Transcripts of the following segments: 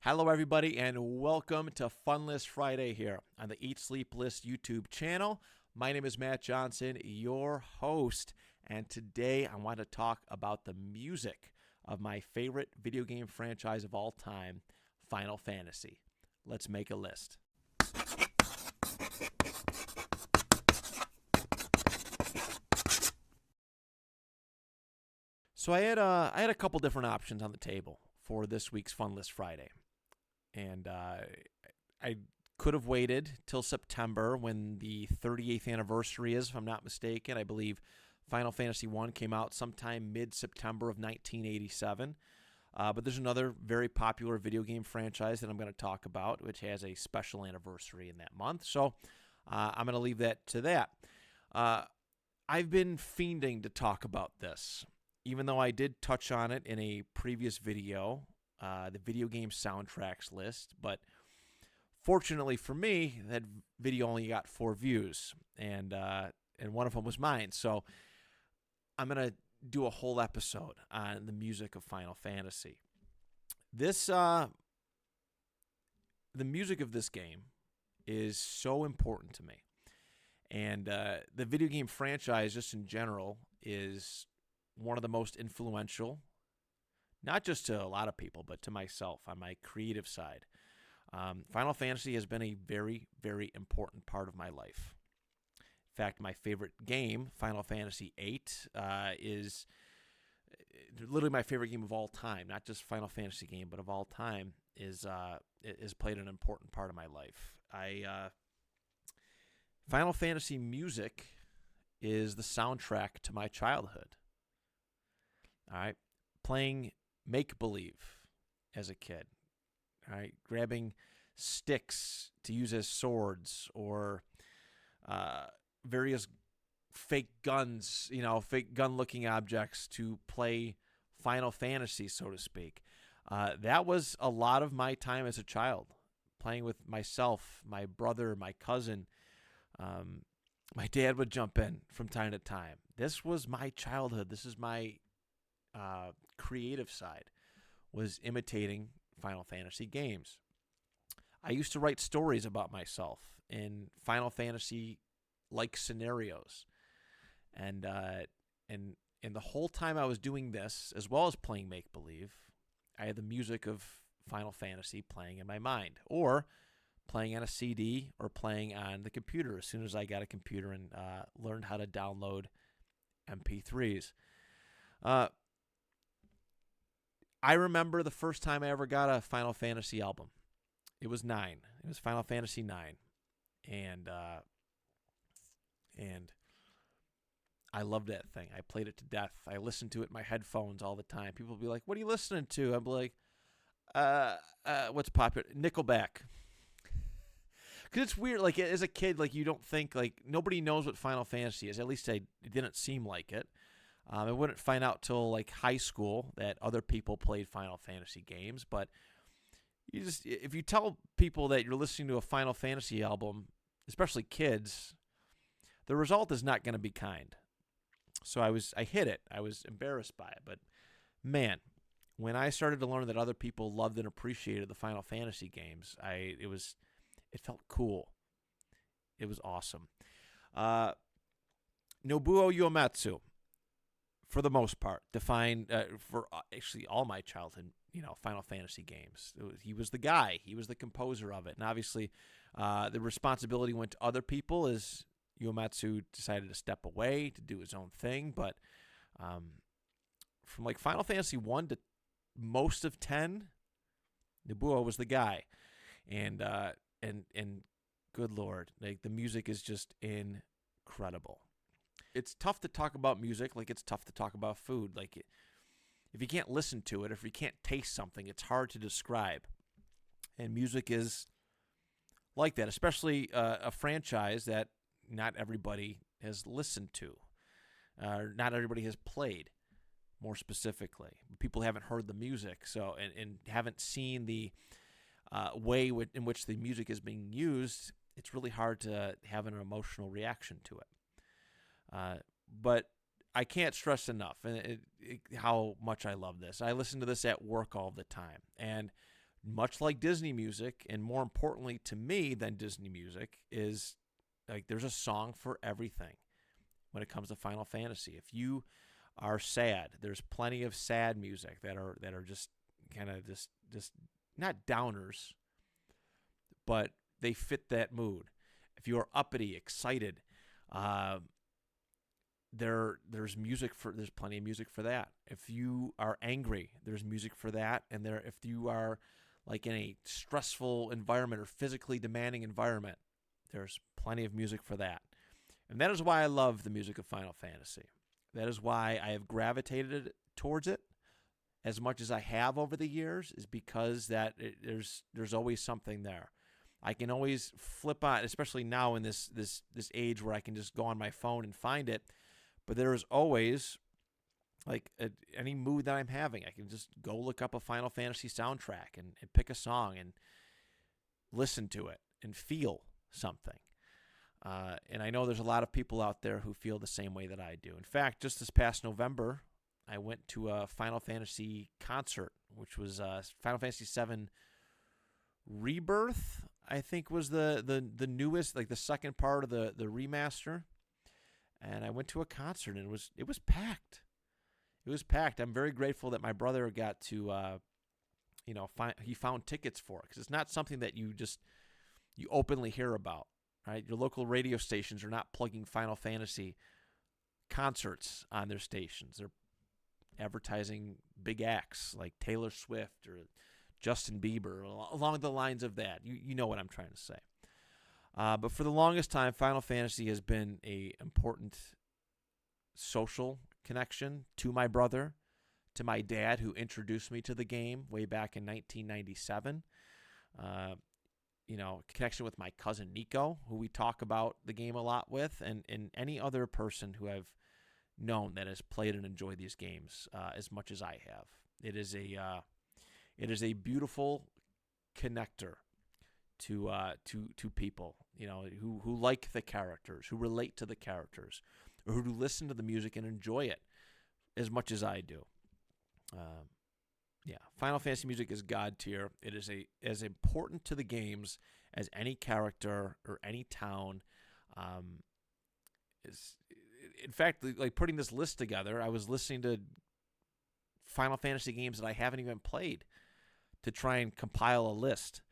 Hello, everybody, and welcome to Fun List Friday here on the Eat Sleep List YouTube channel. My name is Matt Johnson, your host, and today I want to talk about the music of my favorite video game franchise of all time, Final Fantasy. Let's make a list. So I had a couple different options on the table for this week's Fun List Friday. And I could have waited till September when the 38th anniversary is, if I'm not mistaken. I believe Final Fantasy I came out sometime mid-September of 1987. But there's another very popular video game franchise that I'm going to talk about, which has a special anniversary in that month. So I'm going to leave that to that. I've been fiending to talk about this, even though I did touch on it in a previous video. The video game soundtracks list, but fortunately for me, that video only got 4 views, and one of them was mine. So I'm gonna do a whole episode on the music of Final Fantasy. The music of this game is so important to me, and the video game franchise, just in general, is one of the most influential. Not just to a lot of people, but to myself on my creative side. Final Fantasy has been a very, very important part of my life. In fact, my favorite game, Final Fantasy VIII, is literally my favorite game of all time. Not just Final Fantasy game, but of all time, is played an important part of my life. Final Fantasy music is the soundtrack to my childhood. All right, playing make-believe as a kid, all right, grabbing sticks to use as swords or various fake guns, fake gun-looking objects to play Final Fantasy, so to speak. That was a lot of my time as a child, playing with myself, my brother, my cousin. My dad would jump in from time to time. This was my childhood. This is my creative side, was imitating Final Fantasy games. I used to write stories about myself in Final Fantasy like scenarios, and the whole time I was doing this, as well as playing make believe, I had the music of Final Fantasy playing in my mind, or playing on a CD, or playing on the computer as soon as I got a computer and learned how to download MP3s. I remember the first time I ever got a Final Fantasy album. It was 9. It was Final Fantasy 9. And I loved that thing. I played it to death. I listened to it in my headphones all the time. People would be like, "What are you listening to?" I'd be like, what's popular? Nickelback. Because it's weird, like, as a kid, like, you don't think, like, nobody knows what Final Fantasy is. At least it didn't seem like it. I wouldn't find out till like high school that other people played Final Fantasy games. But if you tell people that you're listening to a Final Fantasy album, especially kids, the result is not going to be kind. So I hid it. I was embarrassed by it. But man, when I started to learn that other people loved and appreciated the Final Fantasy games, it felt cool. It was awesome. Nobuo Uematsu, for the most part, defined for actually all my childhood, Final Fantasy games. He was the guy. He was the composer of it. And obviously, the responsibility went to other people as Uematsu decided to step away to do his own thing. But from like Final Fantasy 1 to most of 10, Nobuo was the guy. And good Lord, like, the music is just incredible. It's tough to talk about music like it's tough to talk about food. Like, if you can't listen to it, if you can't taste something, it's hard to describe. And music is like that, especially a franchise that not everybody has listened to, not everybody has played, more specifically. People haven't heard the music, so and haven't seen the way in which the music is being used. It's really hard to have an emotional reaction to it. But I can't stress enough how much I love this. I listen to this at work all the time. And much like Disney music, and more importantly to me than Disney music, is like there's a song for everything when it comes to Final Fantasy. If you are sad, there's plenty of sad music that are just kind of just not downers, but they fit that mood. If you are uppity, excited, there's plenty of music for that. If you are angry, there's music for that. And if you are like in a stressful environment or physically demanding environment, there's plenty of music for that. And that is why I love the music of Final Fantasy. That is why I have gravitated towards it as much as I have over the years, is because there's always something there. I can always flip on, especially now in this age where I can just go on my phone and find it. But there is always, like, any mood that I'm having, I can just go look up a Final Fantasy soundtrack and pick a song and listen to it and feel something. And I know there's a lot of people out there who feel the same way that I do. In fact, just this past November, I went to a Final Fantasy concert, which was Final Fantasy VII Rebirth, I think was the newest, like the second part of the remaster. And I went to a concert, and it was packed. It was packed. I'm very grateful that my brother got to, he found tickets for it, because it's not something that you openly hear about, right? Your local radio stations are not plugging Final Fantasy concerts on their stations. They're advertising big acts like Taylor Swift or Justin Bieber, along the lines of that. You know what I'm trying to say. But for the longest time, Final Fantasy has been an important social connection to my brother, to my dad, who introduced me to the game way back in 1997. Connection with my cousin Nico, who we talk about the game a lot with, and any other person who I've known that has played and enjoyed these games as much as I have. It is a beautiful connector to people, who like the characters, who relate to the characters, or who listen to the music and enjoy it as much as I do. Final Fantasy music is God tier. It is as important to the games as any character or any town. In fact, like putting this list together, I was listening to Final Fantasy games that I haven't even played to try and compile a list.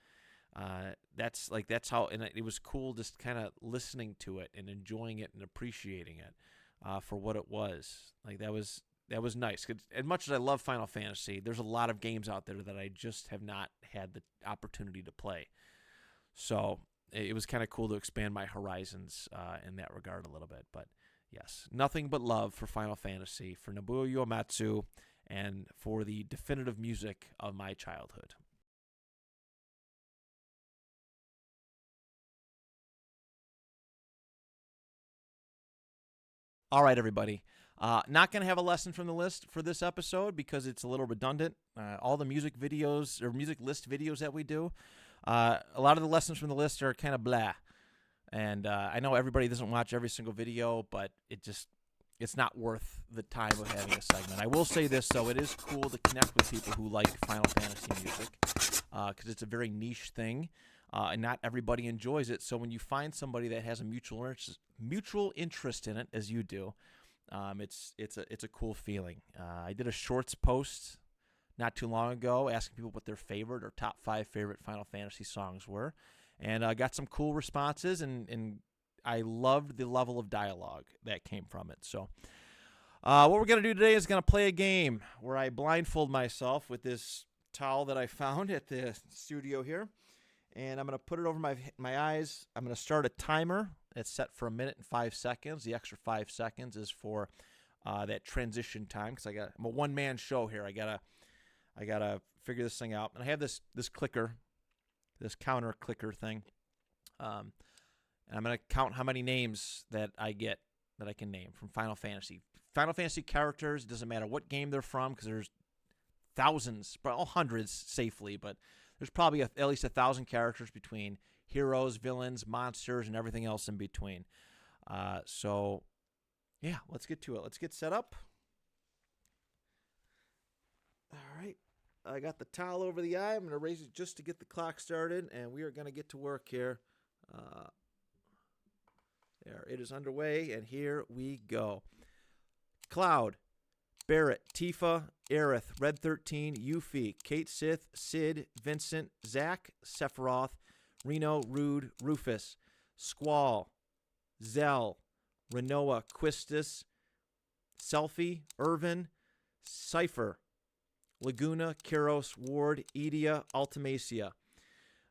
That's how, and it was cool just kind of listening to it and enjoying it and appreciating it for what it was. Like that was nice. As much as I love Final Fantasy, there's a lot of games out there that I just have not had the opportunity to play. So it was kind of cool to expand my horizons in that regard a little bit. But yes, nothing but love for Final Fantasy, for Nobuo Uematsu, and for the definitive music of my childhood. All right, everybody. Not going to have a lesson from the list for this episode because it's a little redundant. All the music videos or music list videos that we do, a lot of the lessons from the list are kind of blah. And I know everybody doesn't watch every single video, but it's not worth the time of having a segment. I will say this, though. It is cool to connect with people who like Final Fantasy music because it's a very niche thing, and not everybody enjoys it. So when you find somebody that has a mutual interest in it, as you do, it's a cool feeling. I did a shorts post not too long ago asking people what their favorite or top 5 favorite Final Fantasy songs were, and I got some cool responses, and I loved the level of dialogue that came from it. So what we're going to do today is going to play a game where I blindfold myself with this towel that I found at the studio here, and I'm going to put it over my eyes. I'm going to start a timer. It's set for 1 minute and 5 seconds. The extra 5 seconds is for that transition time because I'm a one-man show here. I gotta figure this thing out. And I have this clicker, this counter clicker thing. And I'm gonna count how many names that I get that I can name from Final Fantasy. Final Fantasy characters. It doesn't matter what game they're from because there's thousands, hundreds safely, but there's probably at least 1,000 characters between heroes, villains, monsters, and everything else in between. So, yeah, let's get to it. Let's get set up. All right. I got the towel over the eye. I'm going to raise it just to get the clock started, and we are going to get to work here. There, it is underway, and here we go. Cloud, Barrett, Tifa, Aerith, Red 13, Yuffie, Kate Sith, Sid, Vincent, Zach, Sephiroth, Reno, Rude, Rufus, Squall, Zell, Renoa, Quistis, Selfie, Irvin, Cypher, Laguna, Kiros, Ward, Edia, Ultimacia,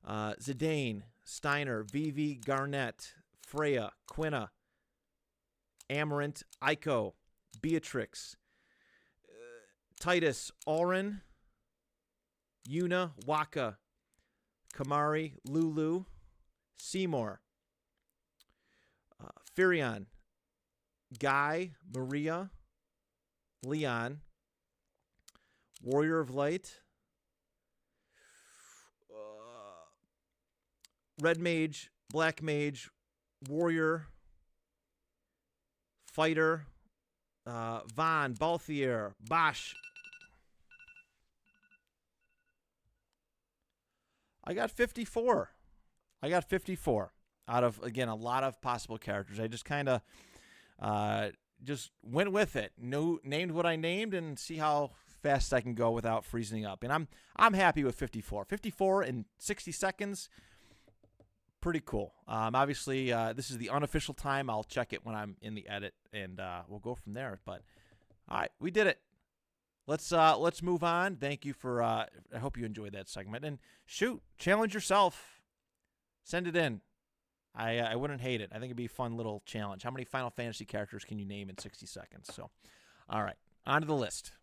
Zidane, Steiner, Vivi, Garnett, Freya, Quinna, Amarant, Aiko, Beatrix, Titus, Auron, Yuna, Waka, Kamari, Lulu, Seymour, Firion, Guy, Maria, Leon, Warrior of Light, Red Mage, Black Mage, Warrior, Fighter, Vaughn, Balthier, Bosch. I got 54. Out of, again, a lot of possible characters. I just kind of just went with it. Named what I named and see how fast I can go without freezing up. And I'm happy with 54. 54 in 60 seconds. Pretty cool. Obviously, this is the unofficial time. I'll check it when I'm in the edit, and we'll go from there. But all right, we did it. Let's move on. Thank you for. I hope you enjoyed that segment. And shoot, challenge yourself. Send it in. I wouldn't hate it. I think it'd be a fun little challenge. How many Final Fantasy characters can you name in 60 seconds? So, all right, on to the list.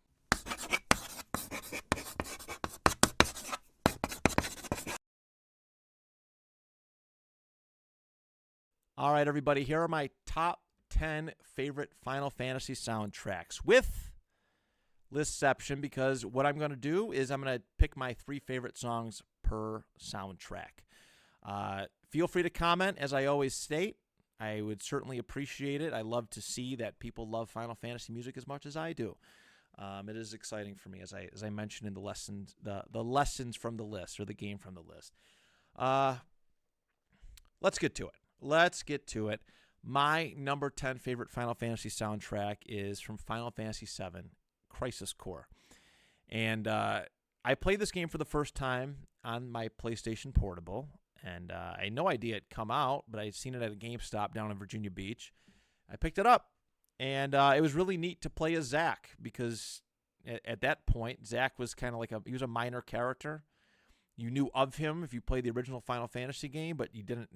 All right, everybody, here are my top 10 favorite Final Fantasy soundtracks with listception, because what I'm going to do is I'm going to pick my 3 favorite songs per soundtrack. Feel free to comment, as I always state. I would certainly appreciate it. I love to see that people love Final Fantasy music as much as I do. It is exciting for me, as I mentioned in the lessons, the lessons from the list, or the game from the list. Let's get to it. My number 10 favorite Final Fantasy soundtrack is from Final Fantasy VII, Crisis Core. And I played this game for the first time on my PlayStation Portable. And I had no idea it'd come out, but I'd seen it at a GameStop down in Virginia Beach. I picked it up, and it was really neat to play as Zack, because at that point, Zack was kind of like he was a minor character. You knew of him if you played the original Final Fantasy game, but you didn't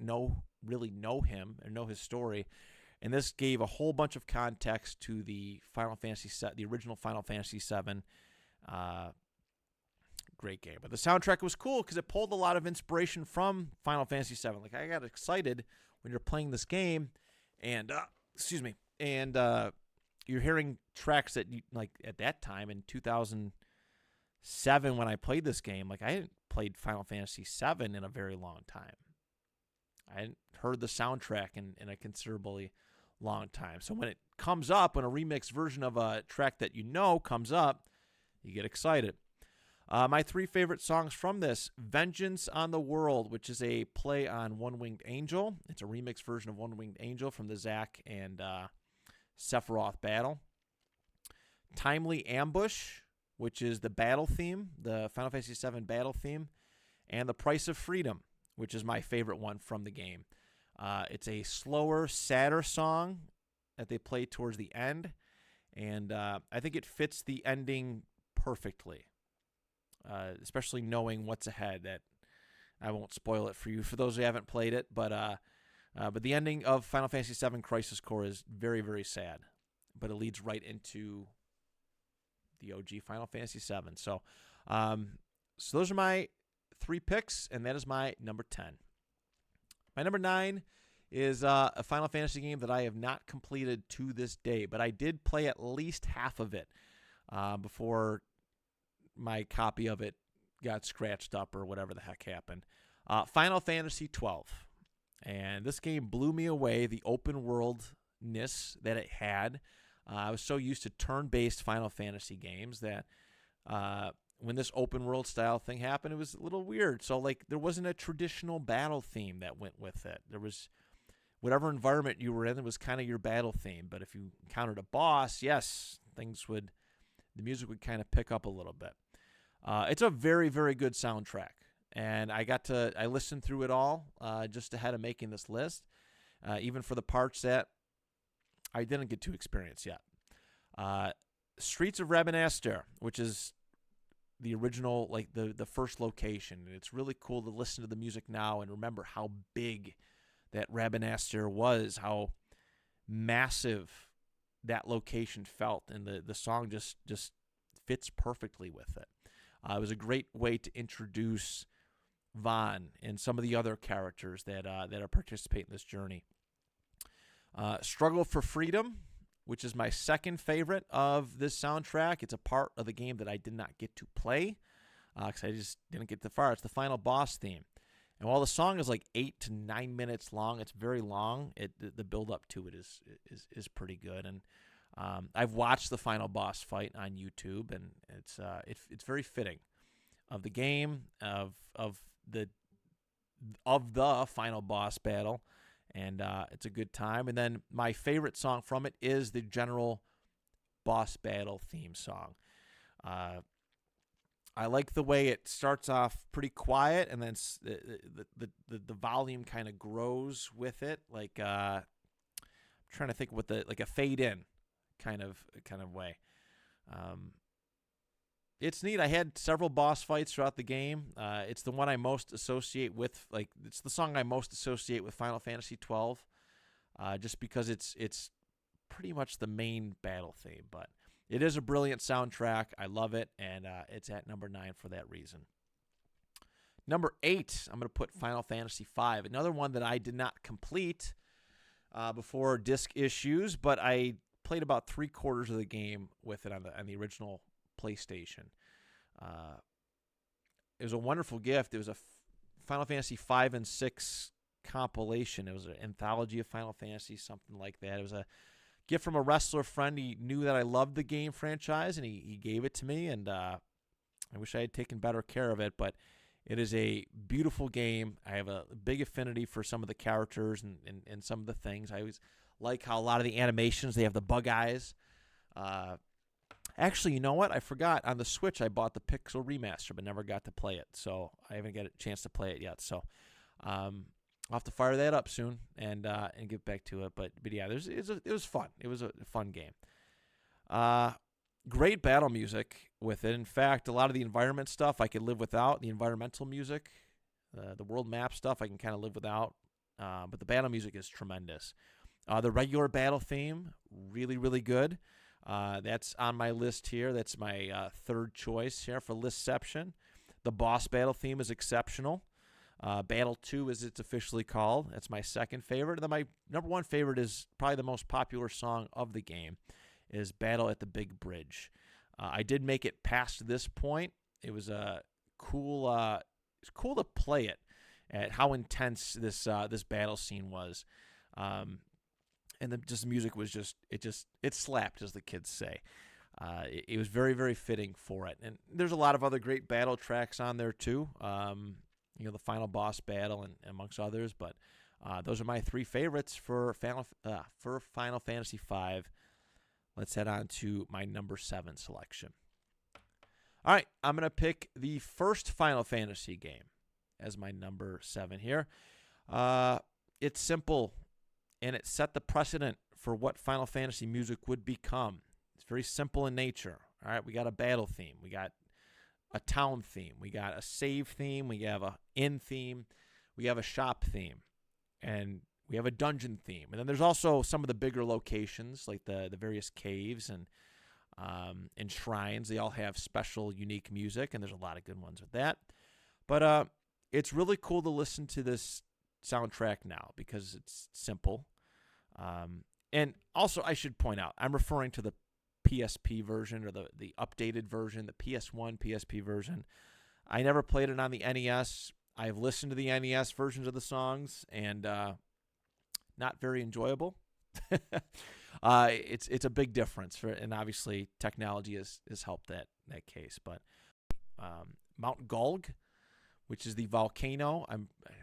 really know him or know his story. And this gave a whole bunch of context to the original Final Fantasy VII. Great game. But the soundtrack was cool because it pulled a lot of inspiration from Final Fantasy VII. Like, I got excited when you're playing this game, and you're hearing tracks that like at that time in 2007 when I played this game. Like, I hadn't played Final Fantasy VII in a very long time. I hadn't heard the soundtrack in a considerably long time. So when it comes up, when a remixed version of a track that you know comes up, you get excited. My 3 favorite songs from this: Vengeance on the World, which is a play on One Winged Angel. It's a remixed version of One Winged Angel from the Zack and Sephiroth battle. Timely Ambush, which is the battle theme, the Final Fantasy VII battle theme. And The Price of Freedom, which is my favorite one from the game. It's a slower, sadder song that they play towards the end. And I think it fits the ending perfectly. Especially knowing what's ahead. That I won't spoil it for you for those who haven't played it, but the ending of Final Fantasy VII Crisis Core is very, very sad, but it leads right into the OG Final Fantasy VII. So those are my 3 picks, and that is my number 10. My number 9 is a Final Fantasy game that I have not completed to this day, but I did play at least half of it before my copy of it got scratched up or whatever the heck happened. Final Fantasy XII. And this game blew me away, the open worldness that it had. I was so used to turn-based Final Fantasy games that when this open world style thing happened, it was a little weird. So like there wasn't a traditional battle theme that went with it. There was whatever environment you were in, it was kind of your battle theme. But if you encountered a boss, yes, the music would kind of pick up a little bit. It's a very, very good soundtrack. And I listened through it all just ahead of making this list, even for the parts that I didn't get to experience yet. Streets of Rabanastre, which is the original, like the first location. And it's really cool to listen to the music now and remember how big that Rabanastre was, how massive that location felt, and the song just fits perfectly with it. It was a great way to introduce Vaughn and some of the other characters that are participating in this journey. Struggle for Freedom, which is my second favorite of this soundtrack. It's a part of the game that I did not get to play because I just didn't get that far. It's the final boss theme. And while the song is like 8 to 9 minutes long, it's very long. The build up to it is pretty good. And I've watched the final boss fight on YouTube, and it's very fitting of the game, of the final boss battle, and it's a good time. And then my favorite song from it is the general boss battle theme song. I like the way it starts off pretty quiet, and then the volume kind of grows with it, like I'm trying to think what like a fade in kind of way. It's neat. I had several boss fights throughout the game. It's the one I most associate with, it's the song I most associate with Final Fantasy 12, just because it's pretty much the main battle theme. But it is a brilliant soundtrack. I love it, and it's at number 9 for that reason. Number 8, I'm going to put Final Fantasy V, another one that I did not complete before disc issues, but I played about 3/4 of the game with it on the original PlayStation. It was a wonderful gift. It was a Final Fantasy 5 and 6 compilation. It was an anthology of Final Fantasy, something like that. It was a gift from a wrestler friend. He knew that I loved the game franchise, and he gave it to me, and I wish I had taken better care of it, but it is a beautiful game. I have a big affinity for some of the characters and some of the things. I always like how a lot of the animations, they have the bug eyes. Actually, you know what? I forgot. On the Switch, I bought the Pixel Remaster, but never got to play it, so I haven't got a chance to play it yet. So I'll have to fire that up soon and get back to it. But yeah, it was fun. It was a fun game. Great battle music with it. In fact, a lot of the environment stuff I could live without. The environmental music, the world map stuff, I can kind of live without. But the battle music is tremendous. The regular battle theme, really, really good. That's on my list here. That's my third choice here for Listception. The boss battle theme is exceptional. Battle 2, as it's officially called. That's my second favorite. And then my number 1 favorite is probably the most popular song of the game, is Battle at the Big Bridge. I did make it past this point. It was cool. It's cool to play it at how intense this battle scene was. And the music was it slapped, as the kids say. It was very, very fitting for it. And there's a lot of other great battle tracks on there too. The final boss battle and amongst others. But those are my 3 favorites for Final Fantasy V. Let's head on to my number 7 selection. All right, I'm going to pick the first Final Fantasy game as my number 7 here. It's simple, and it set the precedent for what Final Fantasy music would become. It's very simple in nature. All right, we got a battle theme. We got a town theme. We got a save theme. We have a inn theme. We have a shop theme. And we have a dungeon theme. And then there's also some of the bigger locations, like the various caves and shrines. They all have special, unique music, and there's a lot of good ones with that. But it's really cool to listen to this soundtrack now because it's simple. And also, I should point out, I'm referring to the PSP version or the updated version, the PS1 PSP version. I never played it on the NES. I've listened to the NES versions of the songs, and not very enjoyable. It's a big difference, and obviously technology has helped that case. But Mount Gulg, which is the volcano. I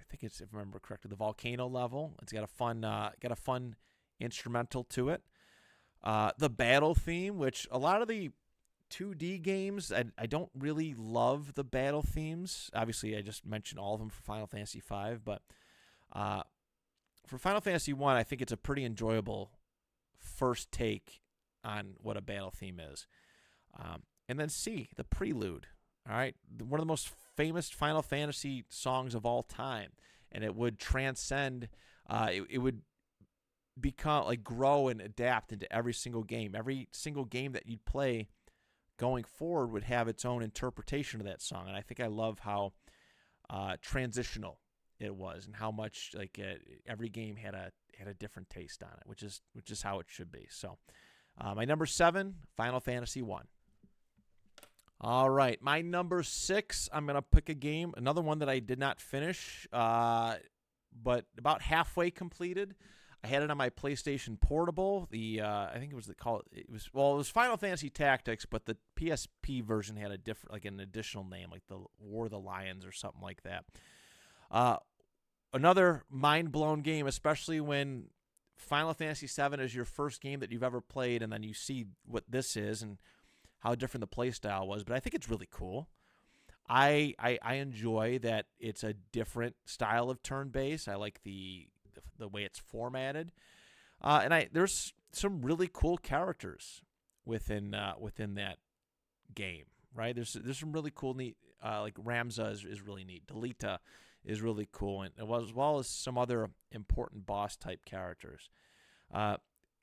think it's, if I remember correctly, the volcano level. It's got a fun instrumental to it. The battle theme, which a lot of the 2D games, I don't really love the battle themes. Obviously, I just mentioned all of them for Final Fantasy V, but for Final Fantasy 1, I think it's a pretty enjoyable first take on what a battle theme is. And then C, the prelude. All right, one of the most famous Final Fantasy songs of all time, and it would transcend. It would become like grow and adapt into every single game. Every single game that you'd play going forward would have its own interpretation of that song, and I think I love how transitional it was, and how much like every game had a different taste on it, which is how it should be. So, my number 7, Final Fantasy 1. All right, my number 6, I'm going to pick a game, another one that I did not finish, but about halfway completed. I had it on my PlayStation Portable. I think it was Final Fantasy Tactics, but the PSP version had a different, like an additional name, like the War of the Lions or something like that. Another mind-blown game, especially when Final Fantasy VII is your first game that you've ever played, and then you see what this is and how different the play style was, but I think it's really cool. I enjoy that it's a different style of turn-based. I like the way it's formatted, and there's some really cool characters within that game. Right? There's some really cool, neat, like Ramza is really neat. Delita is really cool, and as well as some other important boss type characters.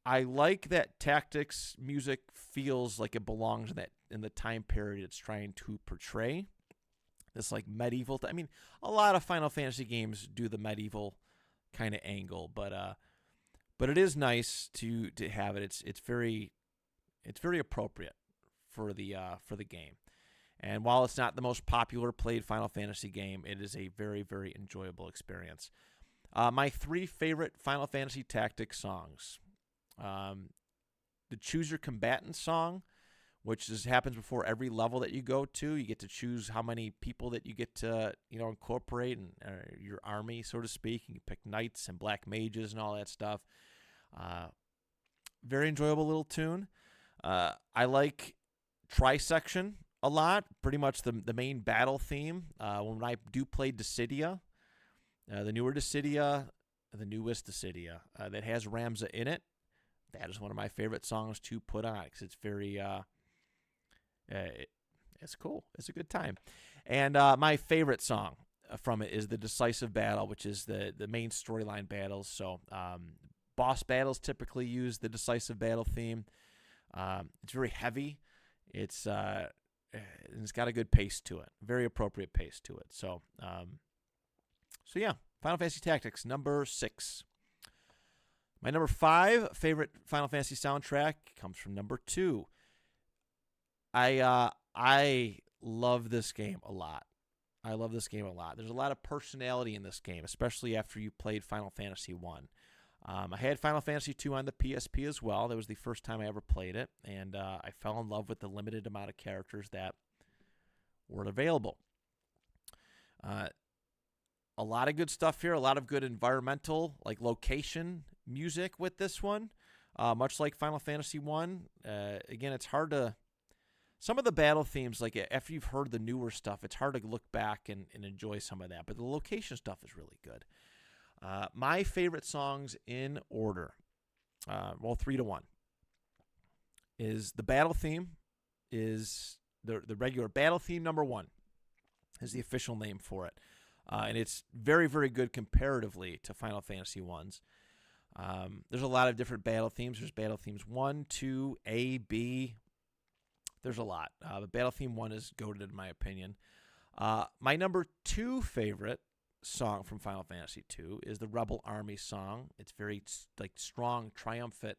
I like that tactics music feels like it belongs in the time period it's trying to portray. This like medieval. I mean, a lot of Final Fantasy games do the medieval kind of angle, but it is nice to have it. It's very appropriate for the game. And while it's not the most popular played Final Fantasy game, it is a very, very enjoyable experience. My 3 favorite Final Fantasy Tactics songs. The Choose Your Combatant song, which happens before every level that you go to. You get to choose how many people that you get to incorporate in your army, so to speak. You can pick knights and black mages and all that stuff. Very enjoyable little tune. I like Trisection a lot. Pretty much the main battle theme. When I do play Dissidia, the newer Dissidia, the newest Dissidia, that has Ramza in it. That is one of my favorite songs to put on because it's very, it's cool. It's a good time. And my favorite song from it is the Decisive Battle, which is the main storyline battles. So boss battles typically use the Decisive Battle theme. It's very heavy. It's got a good pace to it, very appropriate pace to it. So yeah, Final Fantasy Tactics, number 6. My number 5 favorite Final Fantasy soundtrack comes from number 2. I love this game a lot. There's a lot of personality in this game, especially after you played Final Fantasy 1. I had Final Fantasy 2 on the PSP as well. That was the first time I ever played it, and I fell in love with the limited amount of characters that were available. A lot of good stuff here, a lot of good environmental, like location music with this one, much like Final Fantasy 1. Again, it's hard to... Some of the battle themes, like after you've heard the newer stuff, it's hard to look back and enjoy some of that, but the location stuff is really good. My favorite songs in order, 3-1, is the battle theme, is the regular battle theme number 1 is the official name for it. And it's very, very good comparatively to Final Fantasy 1's. There's a lot of different battle themes. There's battle themes 1, 2, A, B. There's a lot. But battle theme 1 is goated in my opinion. My number 2 favorite song from Final Fantasy 2 is the Rebel Army song. It's very like strong, triumphant,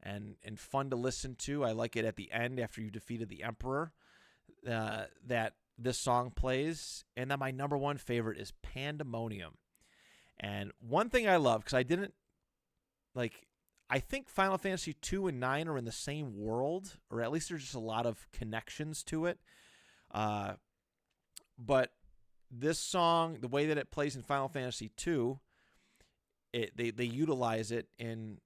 and fun to listen to. I like it at the end after you defeated the Emperor. That this song plays. And then my number 1 favorite is Pandemonium. And one thing I love, because I think Final Fantasy 2 and 9 are in the same world, or at least there's just a lot of connections to it. But this song, the way that it plays in Final Fantasy II, they utilize it in,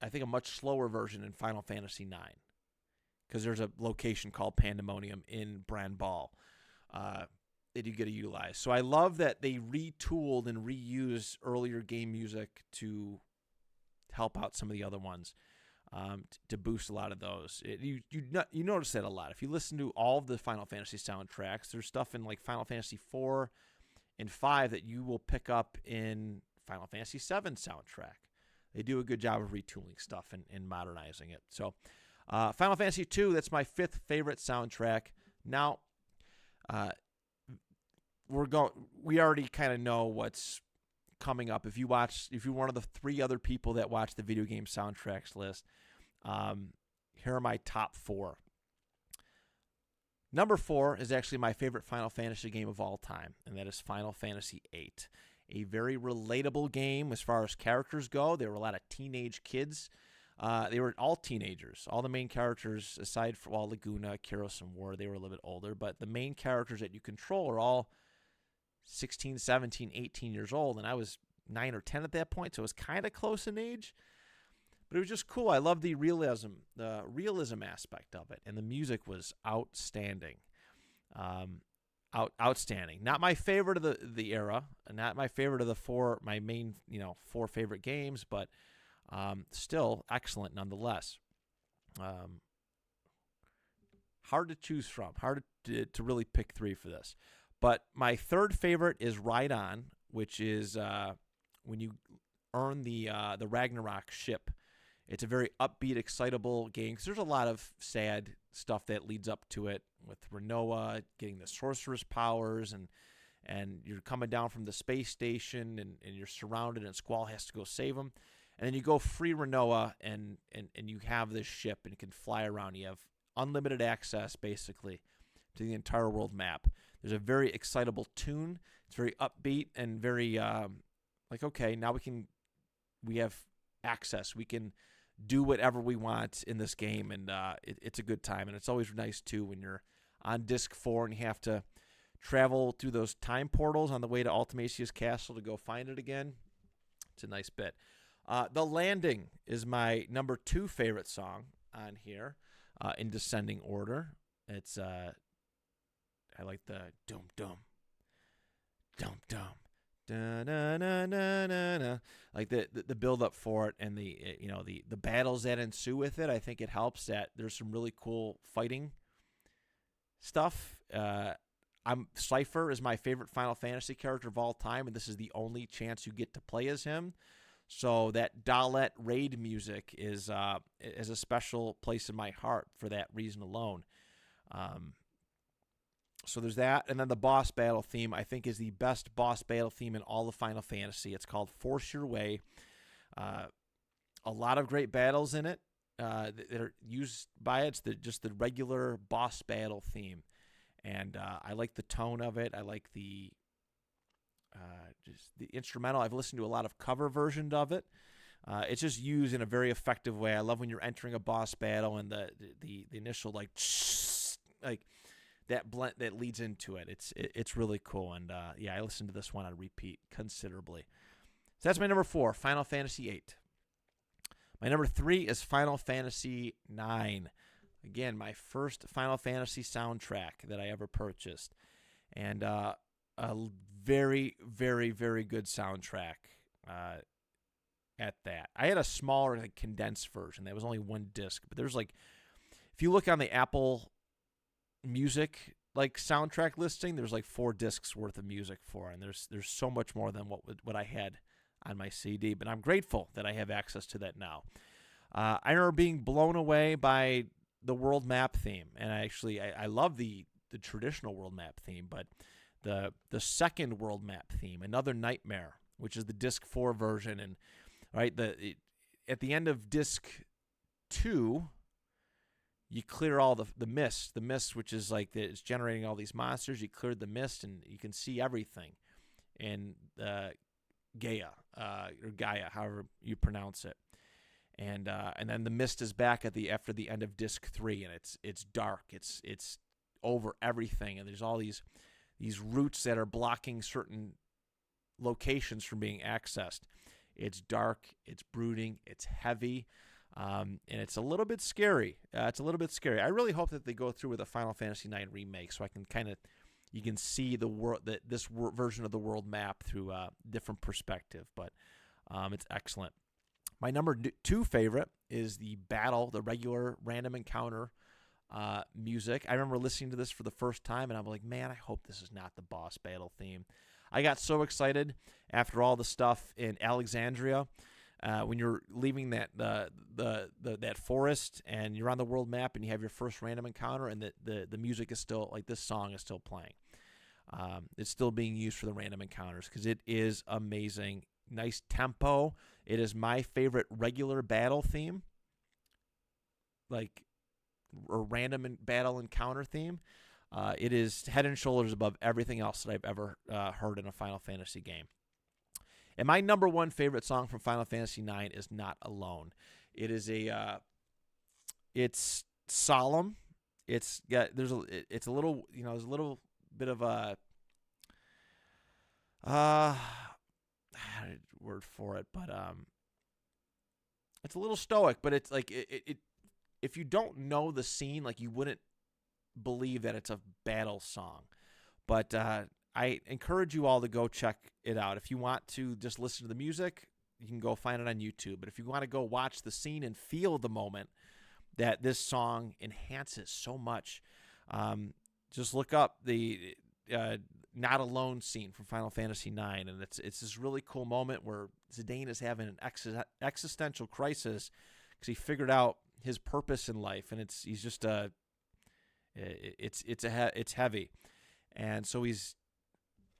I think, a much slower version in Final Fantasy IX, because there's a location called Pandemonium in Bran Ball that you get to utilize. So I love that they retooled and reused earlier game music to help out some of the other ones, to boost a lot of those. You notice that a lot. If you listen to all of the Final Fantasy soundtracks, there's stuff in like Final Fantasy 4 and 5 that you will pick up in Final Fantasy 7 soundtrack. They do a good job of retooling stuff and modernizing it. So Final Fantasy 2, that's my 5th favorite soundtrack. Now, we already kind of know what's coming up. If you're one of the 3 other people that watch the video game soundtracks list, here are my top 4. Number 4 is actually my favorite Final Fantasy game of all time, and that is Final Fantasy VIII. A very relatable game as far as characters go. There were a lot of teenage kids. They were all teenagers. All the main characters, aside from Laguna, Kiros, and War, they were a little bit older. But the main characters that you control are all 16, 17, 18 years old. And I was 9 or 10 at that point, so it was kind of close in age. But it was just cool. I loved the realism aspect of it. And the music was outstanding. Outstanding. Not my favorite of the era, not my favorite of my main 4 favorite games, but still excellent nonetheless. Hard to choose from. Hard to really pick 3 for this. But my 3rd favorite is Ride On, which is when you earn the Ragnarok ship. It's a very upbeat, excitable game, because there's a lot of sad stuff that leads up to it, with Rinoa getting the sorceress powers, and you're coming down from the space station, and you're surrounded, and Squall has to go save them. And then you go free Rinoa, and you have this ship, and you can fly around. You have unlimited access, basically, to the entire world map. There's a very excitable tune. It's very upbeat and very okay, now we have access. We can do whatever we want in this game, and it's a good time. And it's always nice, too, when you're on Disc 4 and you have to travel through those time portals on the way to Ultimasia's castle to go find it again. It's a nice bit. The Landing is my number 2 favorite song on here, in descending order. It's I like the dum dum dum dum. Da, da, da, da, da, da. Like the build up for it, and the battles that ensue with it. I think it helps that there's some really cool fighting stuff. Cypher is my favorite Final Fantasy character of all time, and this is the only chance you get to play as him. So that Dalet raid music is a special place in my heart for that reason alone. So there's that, and then the boss battle theme, I think, is the best boss battle theme in all of Final Fantasy. It's called Force Your Way. A lot of great battles in it that are used by it. It's just the regular boss battle theme, and I like the tone of it. I like the just the instrumental. I've listened to a lot of cover versions of it. It's just used in a very effective way. I love when you're entering a boss battle and the initial like that blend that leads into it. It's really cool, and I listened to this one on repeat considerably. So that's my number 4, Final Fantasy VIII. My number 3 is Final Fantasy IX. Again, my first Final Fantasy soundtrack that I ever purchased, and a very, very, very good soundtrack. At that, I had a smaller, condensed version that was only 1 disc, but there's if you look on the Apple Music soundtrack listing, there's 4 discs worth of music for it, and there's so much more than what I had on my CD, but I'm grateful that I have access to that now. I remember being blown away by the world map theme, and I love the traditional world map theme, but the second world map theme, Another Nightmare, which is the disc 4 version, and at the end of disc 2, you clear all the mist, which is it's generating all these monsters. You cleared the mist, and you can see everything in Gaia, or Gaia, however you pronounce it. And then the mist is back after the end of disc 3, and it's dark. It's over everything, and there's all these these roots that are blocking certain locations from being accessed. It's dark, it's brooding, it's heavy, and it's a little bit scary. I really hope that they go through with a Final Fantasy IX remake, so I can you can see the world, version of the world map through a different perspective. But it's excellent. My number 2 favorite is the regular random encounter music. I remember listening to this for the first time, and I'm like, man, I hope this is not the boss battle theme. I got so excited after all the stuff in Alexandria, when you're leaving that forest and you're on the world map and you have your first random encounter, and the music is still, like, this song is still playing. It's still being used for the random encounters because it is amazing. Nice tempo. It is my favorite regular battle theme, like, or random battle encounter theme. It is head and shoulders above everything else that I've ever heard in a Final Fantasy game. And my number 1 favorite song from Final Fantasy IX is Not Alone. It is it's solemn. It's a little bit of a word for it, but it's a little stoic, but it's like it if you don't know the scene, like, you wouldn't believe that it's a battle song. But I encourage you all to go check it out. If you want to just listen to the music, you can go find it on YouTube. But if you want to go watch the scene and feel the moment that this song enhances so much, just look up the Not Alone scene from Final Fantasy IX, and it's this really cool moment where Zidane is having an existential crisis because he figured out his purpose in life, and it's heavy, and so he's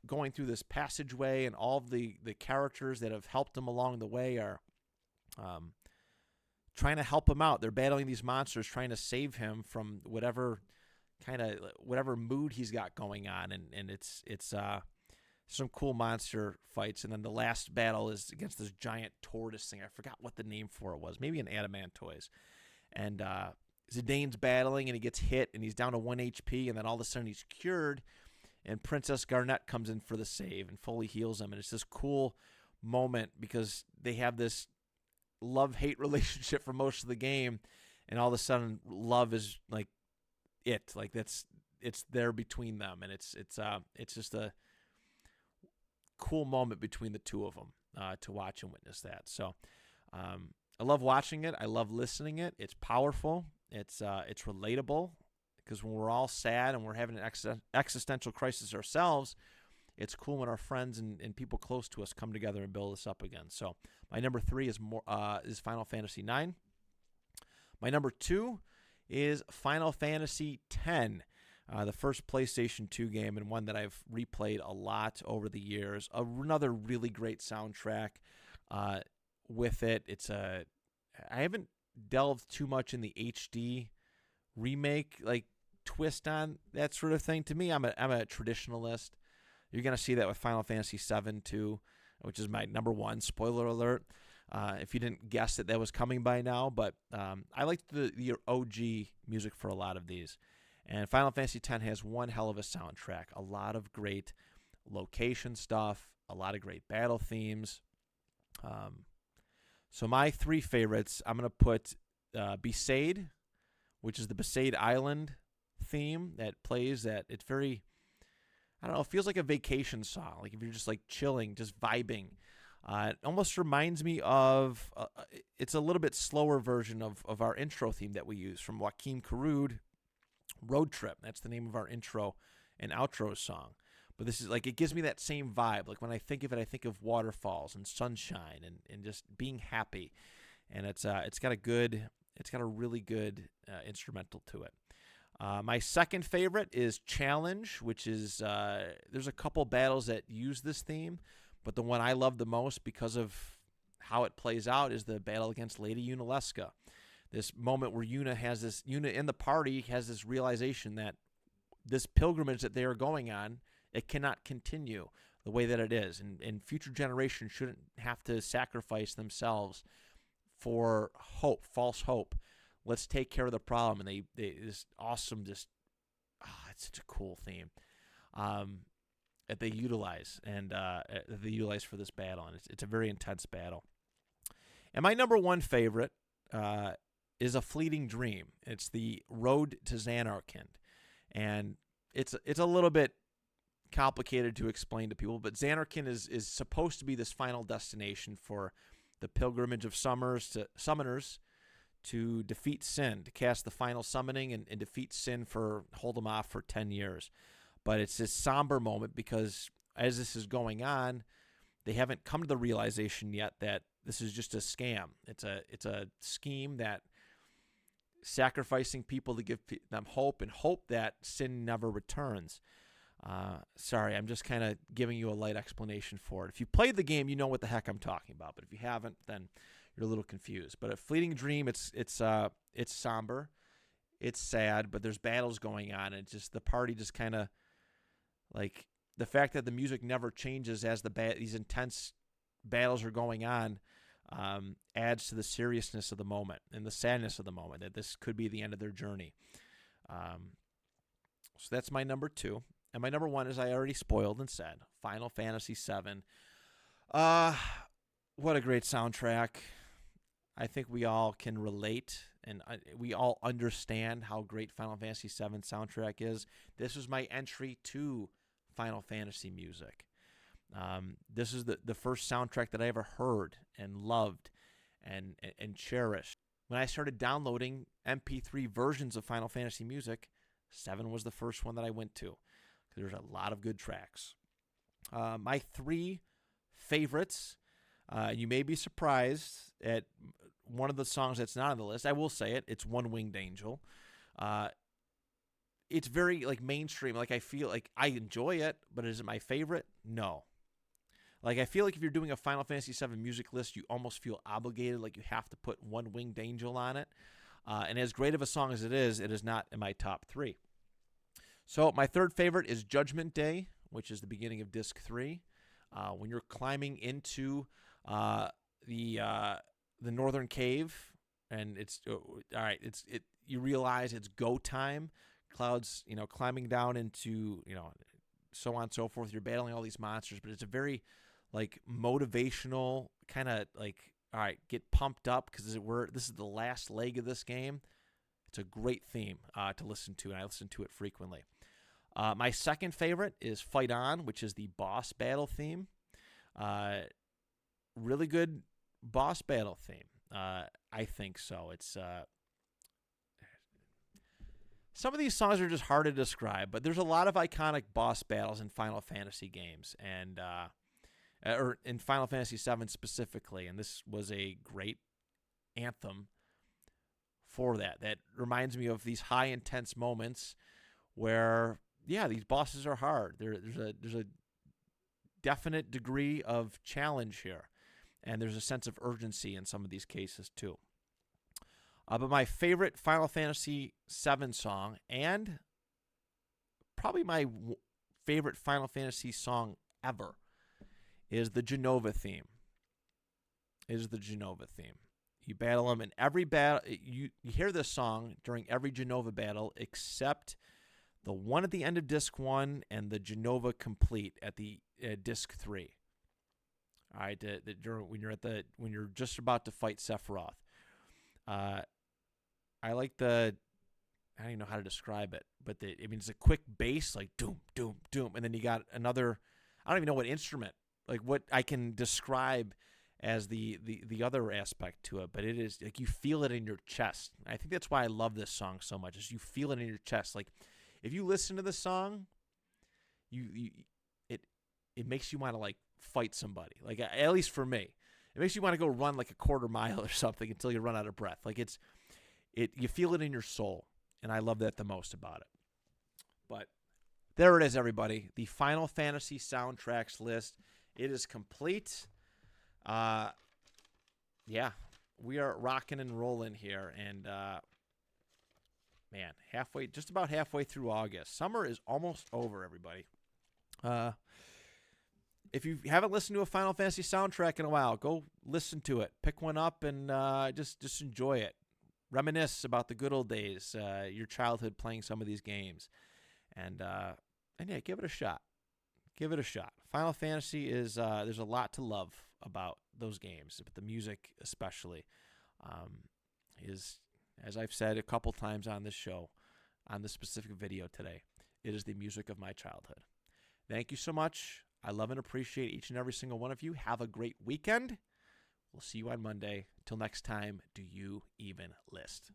going through this passageway, and all of the characters that have helped him along the way are trying to help him out. They're battling these monsters, trying to save him from whatever mood he's got going on, and it's some cool monster fights. And then the last battle is against this giant tortoise thing. I forgot what the name for it was. Maybe an adamantoise. And Zidane's battling, and he gets hit, and he's down to 1 HP, and then all of a sudden he's cured, and Princess Garnet comes in for the save and fully heals him. And it's this cool moment because they have this love-hate relationship for most of the game, and all of a sudden love is like it's there between them, and it's just a cool moment between the two of them to watch and witness that. So I love watching it. I love listening it. It's powerful. It's relatable, because when we're all sad and we're having an existential crisis ourselves, it's cool when our friends and people close to us come together and build us up again. So my number 3 is Final Fantasy IX. My number 2 is Final Fantasy X, the first PlayStation 2 game, and one that I've replayed a lot over the years. Another really great soundtrack with it. I haven't delved too much in the HD remake, like, twist on that sort of thing. To me, I'm a traditionalist. You're gonna see that with Final Fantasy VII too, which is my number 1. Spoiler alert, if you didn't guess that was coming by now. But I like the OG music for a lot of these, and Final Fantasy X has one hell of a soundtrack. A lot of great location stuff, a lot of great battle themes. So my 3 favorites, I'm going to put Besaid, which is the Besaid Island theme that plays. That it's very, I don't know, it feels like a vacation song. Like if you're just like chilling, just vibing. It almost reminds me of, it's a little bit slower version of our intro theme that we use from Joakim Karud, Road Trip. That's the name of our intro and outro song. But this is like, it gives me that same vibe. Like when I think of it, I think of waterfalls and sunshine and just being happy. And it's got a really good instrumental to it. My second favorite is Challenge, which is, there's a couple battles that use this theme, but the one I love the most because of how it plays out is the battle against Lady Yunalesca. This moment where Yuna in the party has this realization that this pilgrimage that they are going on, it cannot continue the way that it is. And future generations shouldn't have to sacrifice themselves for hope, false hope. Let's take care of the problem. And they this awesome, it's such a cool theme. that they utilize for this battle, and it's a very intense battle. And my number one favorite is A Fleeting Dream. It's the Road to Zanarkand, and it's a little bit complicated to explain to people, but Zanarkand is supposed to be this final destination for the pilgrimage of summoners to defeat sin, to cast the final summoning and defeat sin, hold them off for 10 years. But it's this somber moment because as this is going on, they haven't come to the realization yet that this is just a scam. It's a scheme that sacrificing people to give them hope and hope that sin never returns. Sorry, I'm just kind of giving you a light explanation for it. If you played the game, you know what the heck I'm talking about. But if you haven't, then you're a little confused. But A Fleeting Dream, it's somber, it's sad, but there's battles going on, and just the party just kind of like the fact that the music never changes as these intense battles are going on adds to the seriousness of the moment and the sadness of the moment that this could be the end of their journey. So that's my number two. And my number one, as I already spoiled and said, Final Fantasy VII. What a great soundtrack. I think we all can relate, and we all understand how great Final Fantasy VII soundtrack is. This was my entry to Final Fantasy music. This is the first soundtrack that I ever heard and loved and cherished. When I started downloading MP3 versions of Final Fantasy music, 7 was the first one that I went to. There's a lot of good tracks. My three favorites, you may be surprised at one of the songs that's not on the list. I will say it. It's One Winged Angel. It's very like mainstream. Like I feel like I enjoy it, but is it my favorite? No. Like I feel like if you're doing a Final Fantasy VII music list, you almost feel obligated, like you have to put One Winged Angel on it. And as great of a song as it is not in my top three. So my third favorite is Judgment Day, which is the beginning of Disc 3. When you're climbing into the northern cave, and it's all right. You realize it's go time. Cloud's climbing down into so on and so forth. You're battling all these monsters, but it's a very like motivational kind of like all right, get pumped up because this is the last leg of this game. It's a great theme to listen to, and I listen to it frequently. My second favorite is Fight On, which is the boss battle theme. Really good boss battle theme. I think so. It's some of these songs are just hard to describe, but there's a lot of iconic boss battles in Final Fantasy games, and or in Final Fantasy VII specifically, and this was a great anthem for that. That reminds me of these high intense moments where these bosses are hard. There's a definite degree of challenge here, and there's a sense of urgency in some of these cases too. But my favorite Final Fantasy VII song, and probably my favorite Final Fantasy song ever, is the Genova theme. You battle them in every battle. You hear this song during every Genova battle except the one at the end of Disc 1 and the Genova Complete at the Disc 3. All right, when you're just about to fight Sephiroth. I like I don't even know how to describe it, but it's a quick bass, like doom, doom, doom, and then you got another. I don't even know what instrument, like what I can describe as the other aspect to it, but it is like you feel it in your chest. I think that's why I love this song so much. Is you feel it in your chest. Like if you listen to the song, it makes you want to like fight somebody. Like at least for me, it makes you want to go run like a quarter mile or something until you run out of breath. Like you feel it in your soul, and I love that the most about it. But there it is, everybody. The Final Fantasy soundtracks list. It is complete. We are rocking and rolling here, and just about halfway through August. Summer is almost over, everybody. If you haven't listened to a Final Fantasy soundtrack in a while, go listen to it. Pick one up and just enjoy it. Reminisce about the good old days, your childhood playing some of these games. And And yeah, give it a shot. Give it a shot. Final Fantasy is there's a lot to love about those games, but the music especially is, as I've said a couple times on this show, on this specific video today, it is the music of my childhood. Thank you so much. I love and appreciate each and every single one of you. Have a great weekend. We'll see you on Monday. Till next time, do you even list?